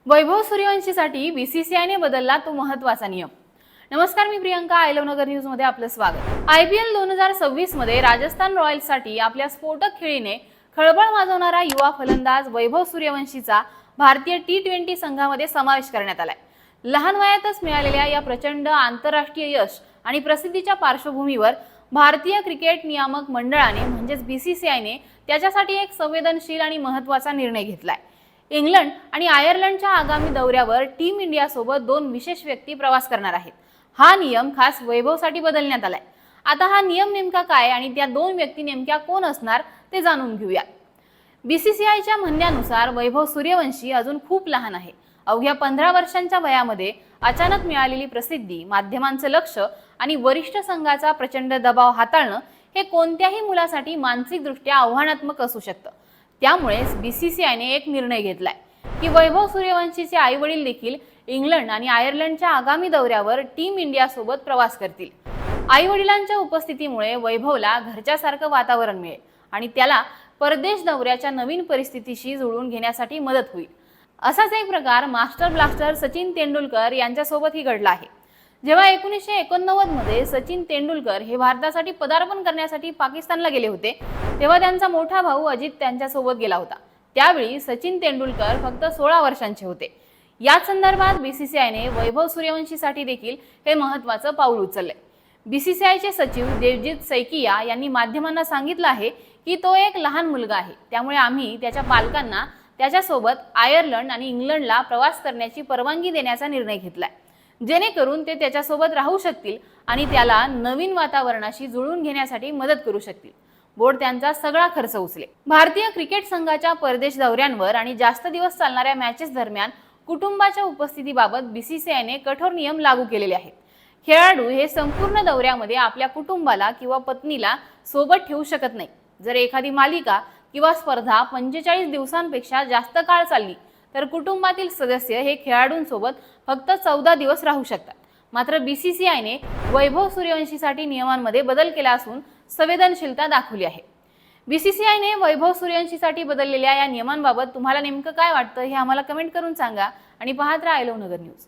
वैभव सूर्यवंशीसाठी बीसीसीआयने बदलला तो महत्त्वाचा नियम। नमस्कार, मी Priyanka, I love Nagar news मध्ये आपलं स्वागत। IPL 2026 मध्ये राजस्थान रॉयल्ससाठी आपल्या स्फोटक खेळीने खळबळ माजवणारा युवा फलंदाज वैभव सूर्यवंशीचा भारतीय T20 संघामध्ये समावेश करण्यात आलाय। लहान वयातच मिळालेल्या या प्रचंड आंतरराष्ट्रीय यश आणि प्रसिद्धीच्या पार्श्वभूमीवर भारतीय क्रिकेट नियामक मंडळाने म्हणजेच बीसीसीआयने त्याच्यासाठी एक संवेदनशील आणि महत्त्वाचा निर्णय घेतलाय। इंग्लंड आणि आयर्लंडच्या आगामी दौऱ्यावर टीम इंडिया सोबत 2 विशेष व्यक्ती प्रवास करणार आहेत। हा नियम खास वैभवसाठी बदलण्यात आलाय। आता हा नियम नेमका काय आणि त्या 2 व्यक्ती नेमक्या कोण असणार ते जाणून घेऊया। बीसीसीआयच्या म्हणण्यानुसार वैभव सूर्यवंशी अजून खूप लहान आहे। अवघ्या 15 वर्षांच्या वयामध्ये अचानक मिळालेली प्रसिद्धी, माध्यमांचं लक्ष आणि वरिष्ठ संघाचा प्रचंड दबाव हाताळणं हे कोणत्याही मुलासाठी मानसिकदृष्ट्या आव्हानात्मक असू शकतं। त्यामुळेच बीसीसीआयने एक निर्णय घेतलाय की वैभव सूर्यवंशीचे आई वडील देखील इंग्लंड आणि आयर्लंडच्या आगामी दौऱ्यावर टीम इंडिया सोबत प्रवास करतील। आई वडिलांच्या उपस्थितीमुळे वैभवला घरच्यासारखं वातावरण मिळेल आणि त्याला परदेश दौऱ्याच्या नवीन परिस्थितीशी जुळवून घेण्यासाठी मदत होईल। असाच एक प्रकार मास्टर ब्लास्टर सचिन तेंडुलकर यांच्यासोबतही घडला आहे। जेव्हा 1989 मध्ये सचिन तेंडुलकर हे भारतासाठी पदार्पण करण्यासाठी पाकिस्तानला गेले होते, तेव्हा त्यांचा मोठा भाऊ अजित त्यांच्यासोबत गेला होता। त्यावेळी सचिन तेंडुलकर फक्त 16 वर्षांचे होते। या संदर्भात बीसीसीआयने वैभव सूर्यवंशीसाठी देखील हे महत्त्वाचं पाऊल उचलले। बीसीसीआयचे सचिव देवजीत सैकिया यांनी माध्यमांना सांगितलं आहे की तो एक लहान मुलगा आहे, त्यामुळे आम्ही त्याच्या पालकांना त्याच्यासोबत आयर्लंड आणि इंग्लंडला प्रवास करण्याची परवानगी देण्याचा निर्णय घेतलाय, जेणेकरून ते त्याच्यासोबत राहू शकतील आणि त्याला नवीन वातावरणाशी जुळवून घेण्यासाठी मदत करू शकतील। बोर्ड त्यांचा सगळा खर्च उचलेल। भारतीय क्रिकेट संघाच्या परदेश दौऱ्यांवर आणि जास्त दिवस चालणाऱ्या मॅचेस दरम्यान कुटुंबाच्या उपस्थितीबाबत बीसीसीआयने कठोर नियम लागू केलेले आहेत। खेळाडू हे संपूर्ण दौऱ्यामध्ये आपल्या कुटुंबाला किंवा पत्नीला सोबत ठेवू शकत नाही। जर एखादी मालिका किंवा स्पर्धा 45 दिवसांपेक्षा जास्त काळ चालली तर कुटुंबातील सदस्य हे खेळाडूंसोबत फक्त 14 दिवस राहू शकतात। मात्र बीसीसीआयने वैभव सूर्यवंशीसाठी नियमांमध्ये बदल केला असून संवेदनशीलता दाखवली आहे। बीसीसीआयने वैभव सूर्यवंशीसाठी बदललेल्या या नियमांबाबत तुम्हाला नेमकं काय वाटतं हे आम्हाला कमेंट करून सांगा आणि पाहत राहा आय लव्ह नगर न्यूज।